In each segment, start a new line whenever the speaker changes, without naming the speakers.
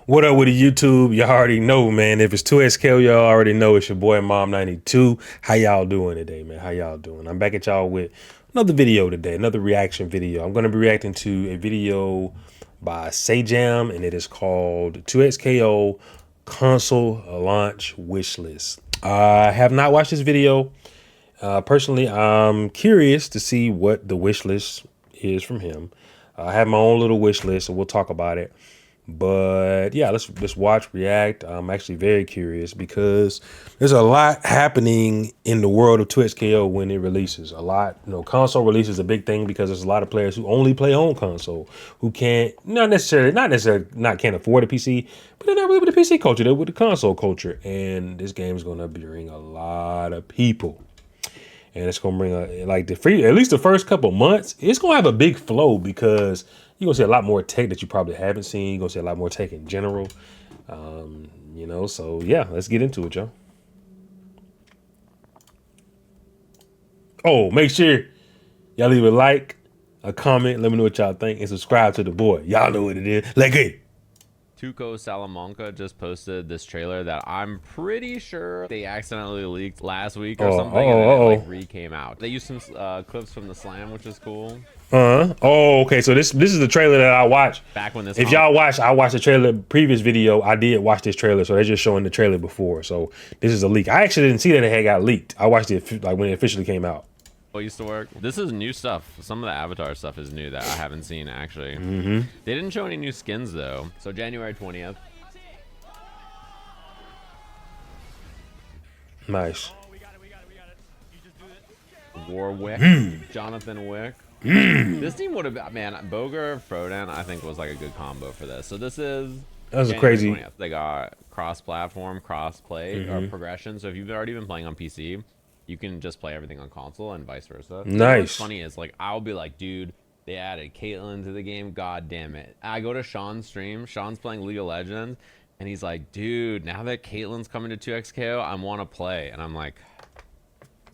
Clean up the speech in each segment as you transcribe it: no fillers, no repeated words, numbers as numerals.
What up with the YouTube? Y'all already know, man. If it's 2XK, y'all already know it's your boy Mom92. How y'all doing today, man? How y'all doing? I'm back at y'all with another video today, another reaction video. I'm going to be reacting to a video by Sajam, and it is called 2XKO Console Launch Wishlist. I have not watched this video. Personally, I'm curious to see what the wish list is from him. I have my own little wish list, so we'll talk about it. But yeah, let's watch, react. I'm actually very curious because there's a lot happening in the world of 2XKO when it releases. A lot, console release is a big thing because there's a lot of players who only play on console, who can't, not necessarily not can't afford a PC, but they're not really with the PC culture. They're with the console culture, and this game is going to bring a lot of people. And it's gonna bring at least the first couple months, it's gonna have a big flow because you're gonna see a lot more tech that you probably haven't seen. You're gonna see a lot more tech in general. So yeah, let's get into it, y'all. Oh, make sure y'all leave a like, a comment, let me know what y'all think, and subscribe to the boy. Y'all know what it is. Like it.
Tuco Salamanca just posted this trailer that I'm pretty sure they accidentally leaked last week or something, and then it like re-came out. They used some clips from the Slam, which is cool.
Oh, okay. So this is the trailer that I watched.
Back when this,
if y'all watch, I watched the trailer previous video. I did watch this trailer, so they're just showing the trailer before. So this is a leak. I actually didn't see that it had got leaked. I watched it like when it officially came out.
Used to work. This is new stuff. Some of the Avatar stuff is new that I haven't seen actually. They didn't show any new skins though. So January 20th.
Nice.
Warwick, Jonathan Wick. This team would have been, man, Boger, Frodan, I think was like a good combo for this. So this is
a crazy.
20th. They got cross-platform, cross-play, or progression. So if you've already been playing on PC, you can just play everything on console and vice versa.
Nice.
What's funny is like I'll be like, dude, they added Caitlyn to the game. God damn it. I go to Sean's stream. Sean's playing League of Legends, and he's like, dude, now that Caitlyn's coming to 2XKO, I want to play. And I'm like,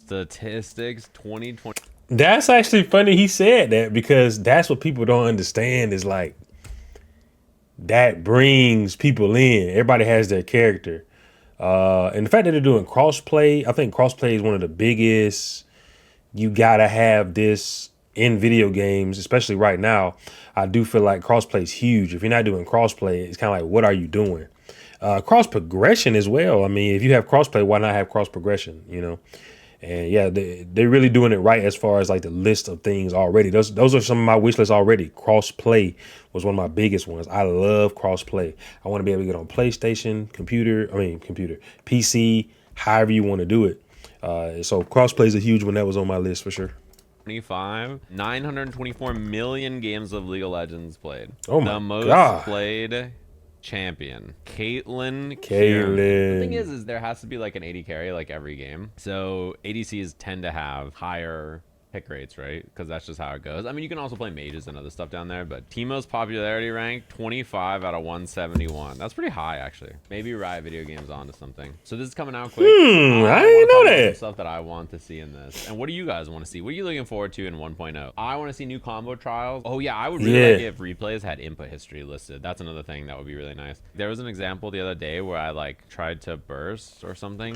statistics 2020.
That's actually funny he said that because that's what people don't understand is like that brings people in. Everybody has their character. And the fact that they're doing crossplay, I think crossplay is one of the biggest. You gotta have this in video games, especially right now. I do feel like crossplay is huge. If you're not doing crossplay, it's kind of like, what are you doing? Cross progression as well. I mean, if you have crossplay, why not have cross progression? And yeah, they're really doing it right as far as like the list of things already. Those are some of my wish lists already. Cross play was one of my biggest ones. I love cross play. I want to be able to get on PlayStation, PC, however you want to do it. So cross play is a huge one that was on my list for sure.
924 million games of League of Legends played.
Oh my
God. The most
God.
played champion, Caitlyn.
Caitlyn.
The thing is there has to be like an AD carry like every game. So ADCs tend to have higher pick rates, right? Because that's just how it goes. I mean, you can also play mages and other stuff down there, but Teemo's popularity rank 25 out of 171. That's pretty high, actually. Maybe Riot Video Games onto something. So this is coming out quick.
I didn't know that.
Stuff that I want to see in this. And what do you guys want to see? What are you looking forward to in 1.0? I want to see new combo trials. Oh yeah, I would really like it if replays had input history listed. That's another thing that would be really nice. There was an example the other day where I like tried to burst or something.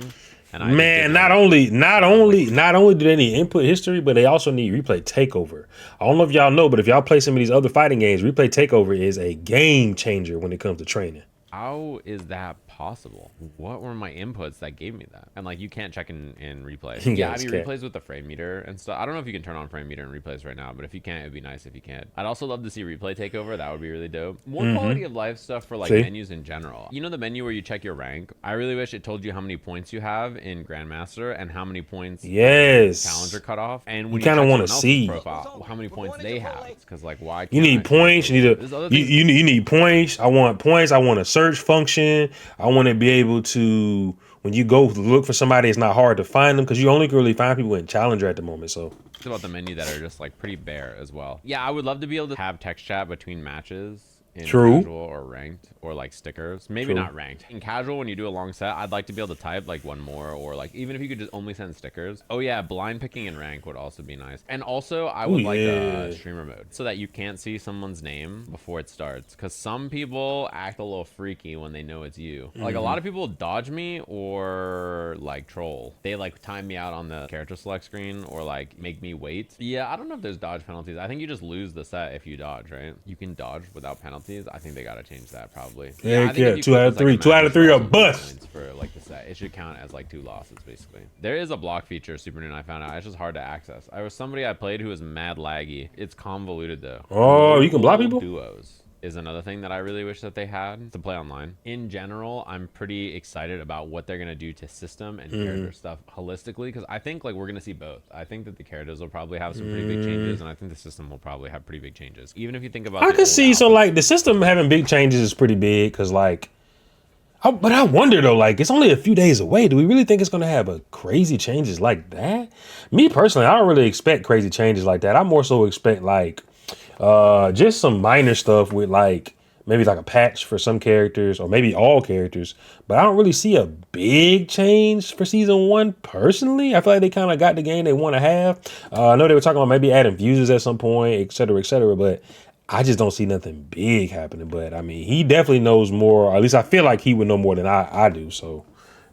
And
man, not only do they need input history, but they also need replay takeover. I don't know if y'all know, but if y'all play some of these other fighting games, replay takeover is a game changer when it comes to training.
How is that possible? What were my inputs that gave me that? And like, you can't check in replays. Yeah, I mean, replays with the frame meter and stuff. I don't know if you can turn on frame meter in replays right now, but if you can't, it'd be nice if you can. I'd also love to see replay takeover. That would be really dope. More quality of life stuff for like menus in general. You know, the menu where you check your rank? I really wish it told you how many points you have in Grandmaster and how many points challenger cutoff. And when you kind of want to see profile, how many points they have. Because like, why?
You need points. You need you need points. I want points. I want a search function. I want to be able to, when you go look for somebody, it's not hard to find them because you only can really find people in Challenger at the moment. So
it's about the menu that are just like pretty bare as well. Yeah, I would love to be able to have text chat between matches in
True.
casual or ranked or like stickers. Maybe not ranked. In casual, when you do a long set, I'd like to be able to type like one more, or like even if you could just only send stickers. Oh yeah, blind picking in rank would also be nice. And also I would like a streamer mode so that you can't see someone's name before it starts, because some people act a little freaky when they know it's you. Like a lot of people dodge me or like troll. They like time me out on the character select screen or like make me wait. Yeah, I don't know if there's dodge penalties. I think you just lose the set if you dodge, right? You can dodge without penalties. I think they gotta change that probably.
Yeah, I think 2 out of 3. 2 out of 3 are bust.
For like the set, it should count as like 2 losses basically. There is a block feature, Super Noon, I found out. It's just hard to access. I was somebody I played who was mad laggy. It's convoluted though.
Oh, you can block people?
Duos is another thing that I really wish that they had to play online. In general, I'm pretty excited about what they're gonna do to system and character stuff holistically, because I think like we're gonna see both. I think that the characters will probably have some pretty big changes, and I think the system will probably have pretty big changes. Even if you think about,
I could see so like the system having big changes is pretty big, because like, but I wonder though, like it's only a few days away. Do we really think it's gonna have a crazy changes like that? Me personally, I don't really expect crazy changes like that. I more so expect like just some minor stuff with like maybe like a patch for some characters or maybe all characters, but I don't really see a big change for season 1 personally. I feel like they kind of got the game they want to have. I know they were talking about maybe adding fuses at some point, et cetera, but I just don't see nothing big happening. But I mean, he definitely knows more, or at least I feel like he would know more than I do. So,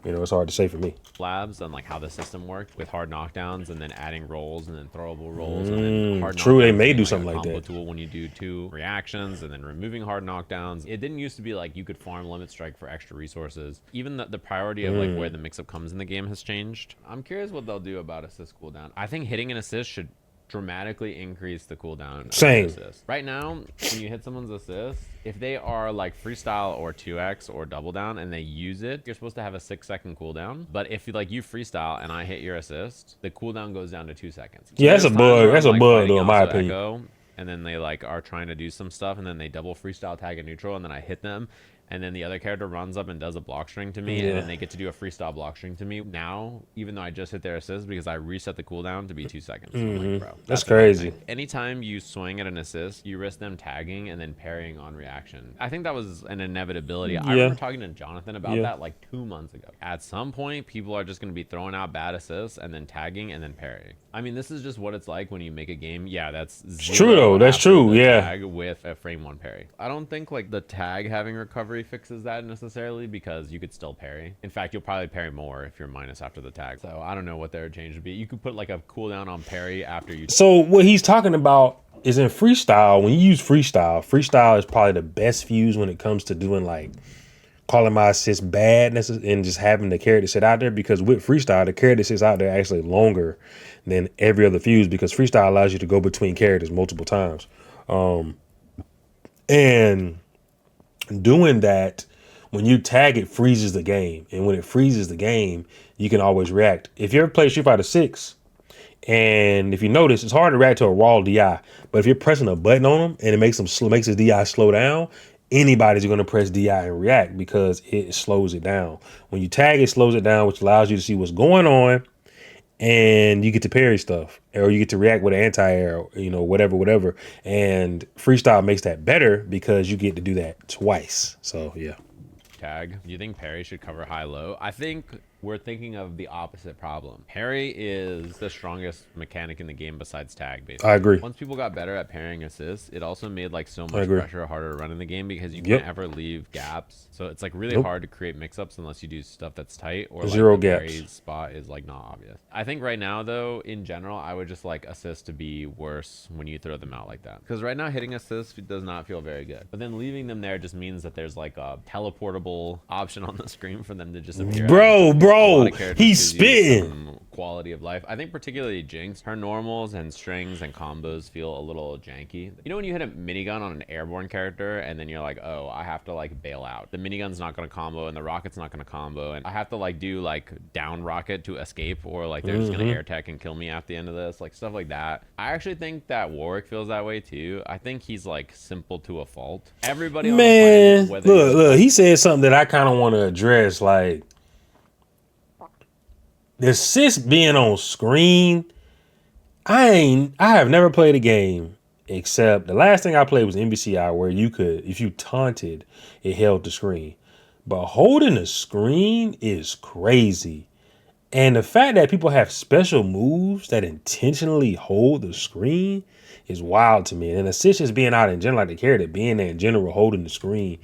you know, it's hard to say for me.
Labs and like how the system worked with hard knockdowns and then adding rolls and then throwable rolls and then hard
True, they
knockdowns
may
being,
do
like,
something
a
like
combo
that.
tool when you do 2 reactions and then removing hard knockdowns. It didn't used to be like you could farm limit strike for extra resources. Even the priority of like where the mix-up comes in the game has changed. I'm curious what they'll do about assist cooldown. I think hitting an assist should dramatically increase the cooldown.
Same.
Right now, when you hit someone's assist, if they are like freestyle or 2x or double down and they use it, you're supposed to have a 6-second cooldown. But if you like you freestyle and I hit your assist, the cooldown goes down to 2 seconds. So
yeah, that's a bug. That's a bug though, in my opinion.
Echo, and then they like are trying to do some stuff, and then they double freestyle tag a neutral, and then I hit them. And then the other character runs up and does a block string to me, and then they get to do a freestyle block string to me. Now, even though I just hit their assist, because I reset the cooldown to be 2 seconds. I'm like, bro,
that's crazy.
Anytime you swing at an assist, you risk them tagging and then parrying on reaction. I think that was an inevitability. I remember talking to Jonathan about that like 2 months ago. At some point, people are just going to be throwing out bad assists and then tagging and then parrying. I mean, this is just what it's like when you make a game. Yeah, that's
true though. That's true. Yeah.
Tag with a frame 1 parry. I don't think like the tag having recovery fixes that necessarily, because you could still parry. In fact, you'll probably parry more if you're minus after the tag. So I don't know what their change would be. You could put like a cooldown on parry after you.
So what he's talking about is in freestyle. When you use freestyle is probably the best fuse when it comes to doing like calling my assist bad and just having the character sit out there, because with freestyle, the character sits out there actually longer than every other fuse, because freestyle allows you to go between characters multiple times. And doing that, when you tag, it freezes the game. And when it freezes the game, you can always react. If you ever play Street Fighter 6, and if you notice, it's hard to react to a raw DI. But if you're pressing a button on them and it makes his DI slow down, anybody's going to press DI and react because it slows it down. When you tag, it slows it down, which allows you to see what's going on, and you get to parry stuff, or you get to react with an anti-air, you know, whatever. And freestyle makes that better because you get to do that twice. So yeah.
Tag. Do you think parry should cover high-low? I think we're thinking of the opposite problem. Parry is the strongest mechanic in the game besides tag, basically.
I agree.
Once people got better at parrying assists, it also made like so much pressure harder to run in the game, because you can't ever leave gaps. So it's like really hard to create mix-ups unless you do stuff that's tight, or like
zero
the
gaps.
parry spot is like not obvious. I think right now though, in general, I would just like assists to be worse when you throw them out like that. Because right now hitting assists does not feel very good. But then leaving them there just means that there's like a teleportable option on the screen for them to just appear.
Bro, he's spitting.
Quality of life. I think particularly Jinx, her normals and strings and combos feel a little janky. You know when you hit a minigun on an airborne character and then you're like, oh, I have to like bail out. The minigun's not going to combo and the rocket's not going to combo, and I have to like do like down rocket to escape, or like they're just going to air tech and kill me at the end of this, like stuff like that. I actually think that Warwick feels that way too. I think he's like simple to a fault. Everybody on the planet,
look, he said something that I kind of want to address, like the assist being on screen. I have never played a game Except the last thing I played was NBCI, where you could, if you taunted, it held the screen. But holding the screen is crazy. And the fact that people have special moves that intentionally hold the screen is wild to me. And assist just being out in general, like the character being there in general, holding the screen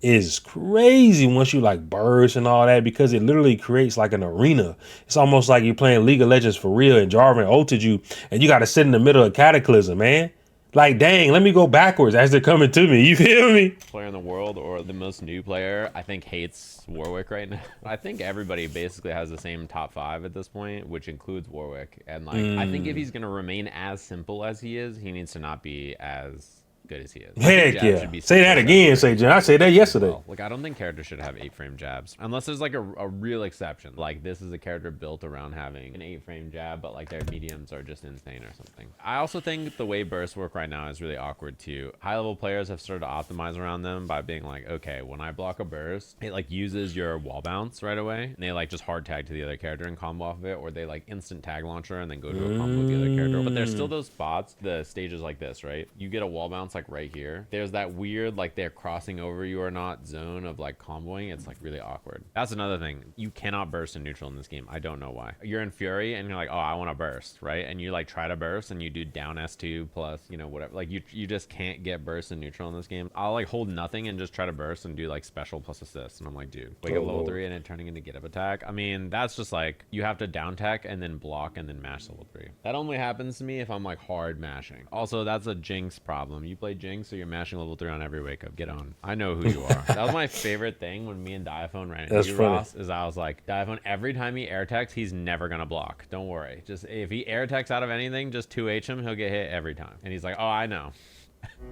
is crazy once you like burst and all that, because it literally creates like an arena. It's almost like you're playing League of Legends for real and Jarvan ulted you and you got to sit in the middle of Cataclysm, man. Like, dang, let me go backwards as they're coming to me. You feel me?
Player in the world, or the most new player, I think hates Warwick right now. I think everybody basically has the same top 5 at this point, which includes Warwick. And like, I think if he's going to remain as simple as he is, he needs to not be as good as he is.
Heck yeah. Say that again, say John. I said that yesterday.
Well, like, I don't think characters should have 8-frame jabs unless there's like a real exception. Like, this is a character built around having an 8-frame jab, but like their mediums are just insane or something. I also think the way bursts work right now is really awkward too. High level players have started to optimize around them by being like, okay, when I block a burst, it like uses your wall bounce right away, and they like just hard tag to the other character and combo off of it, or they like instant tag launcher and then go to a combo with the other character. But there's still those spots, the stages like this, right? You get a wall bounce like right here. There's that weird like they're crossing over you or not zone of like comboing. It's like really awkward. That's another thing. You cannot burst in neutral in this game. I don't know why. You're in Fury and you're like, oh, I want to burst, right? And you like try to burst and you do down S2 plus, you know, whatever. Like you just can't get burst in neutral in this game. I'll like hold nothing and just try to burst and do like special plus assist. And I'm like, dude, wake up level 3 and then turning into get up attack. I mean, that's just like, you have to down tech and then block and then mash level 3. That only happens to me if I'm like hard mashing. Also, that's a Jinx problem. You play Jinx, so you're mashing level 3 on every wake up. Get on. I know who you are. That was my favorite thing when me and Diaphone ran into you, Ross, is I was like, Diaphone, every time he air techs, he's never gonna block. Don't worry. Just if he air techs out of anything, just 2H him, he'll get hit every time. And he's like, oh, I know.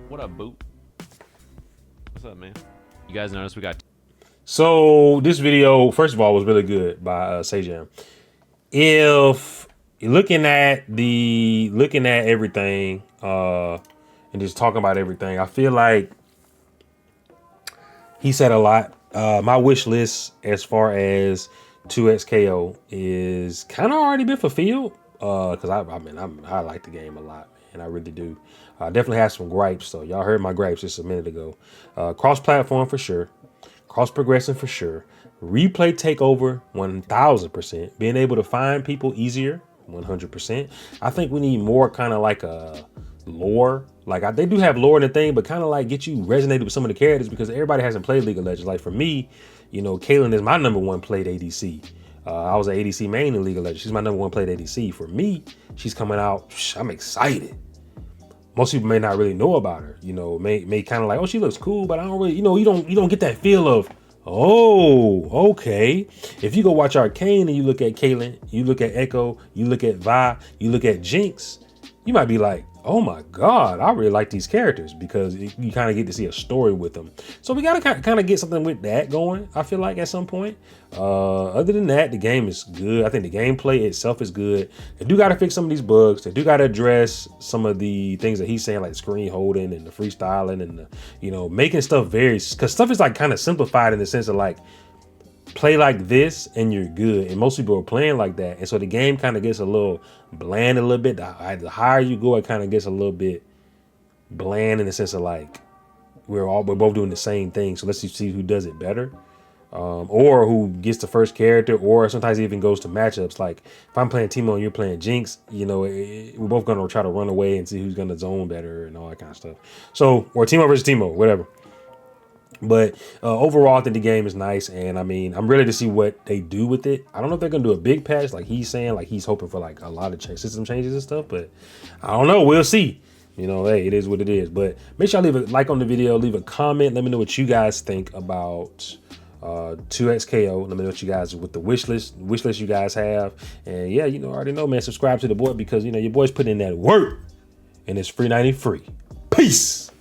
What up, boot? What's up, man? You guys notice we got...
So this video, first of all, was really good by Sajam. If you're looking at everything, and just talking about everything, I feel like he said a lot. My wish list as far as 2XKO is kind of already been fulfilled. Cause I like the game a lot, man. I really do. I definitely have some gripes. So y'all heard my gripes just a minute ago. Cross-platform for sure. Cross-progressing for sure. Replay takeover 1000%. Being able to find people easier 100%. I think we need more kind of like a lore. Like they do have lore in the thing, but kind of like get you resonated with some of the characters, because everybody hasn't played League of Legends. Like for me, you know, Caitlyn is my #1 played ADC. I was an ADC main in League of Legends. She's my #1 played ADC. For me, she's coming out. I'm excited. Most people may not really know about her. You know, may kind of like, oh, she looks cool, but I don't really, you know, you don't get that feel of, oh, okay. If you go watch Arcane and you look at Caitlyn, you look at Echo, you look at Vi, you look at Jinx, you might be like, oh my God, I really like these characters, because you kind of get to see a story with them. So we got to kind of get something with that going, I feel like, at some point. Other than that, the game is good. I think the gameplay itself is good. They do got to fix some of these bugs. They do got to address some of the things that he's saying, like screen holding and the freestyling and the, you know, making stuff very, because stuff is like kind of simplified in the sense of like, play like this and you're good, and most people are playing like that, and so the game kind of gets a little bland a little bit. The higher you go, it kind of gets a little bit bland in the sense of like we're both doing the same thing, so let's see who does it better, or who gets the first character, or sometimes it even goes to matchups. Like if I'm playing Teemo and you're playing Jinx, you know, we're both gonna try to run away and see who's gonna zone better and all that kind of stuff. So, or Teemo versus Teemo, whatever. But overall, I think the game is nice, and I mean, I'm ready to see what they do with it. I don't know if they're gonna do a big patch, like he's saying, like he's hoping for like a lot of system changes and stuff. But I don't know. We'll see. You know, hey, it is what it is. But make sure y'all leave a like on the video, leave a comment. Let me know what you guys think about 2XKO. Let me know what you guys with the wish list you guys have. And yeah, you know, I already know, man. Subscribe to the boy, because you know your boy's putting in that work, and it's free 90 free. Peace.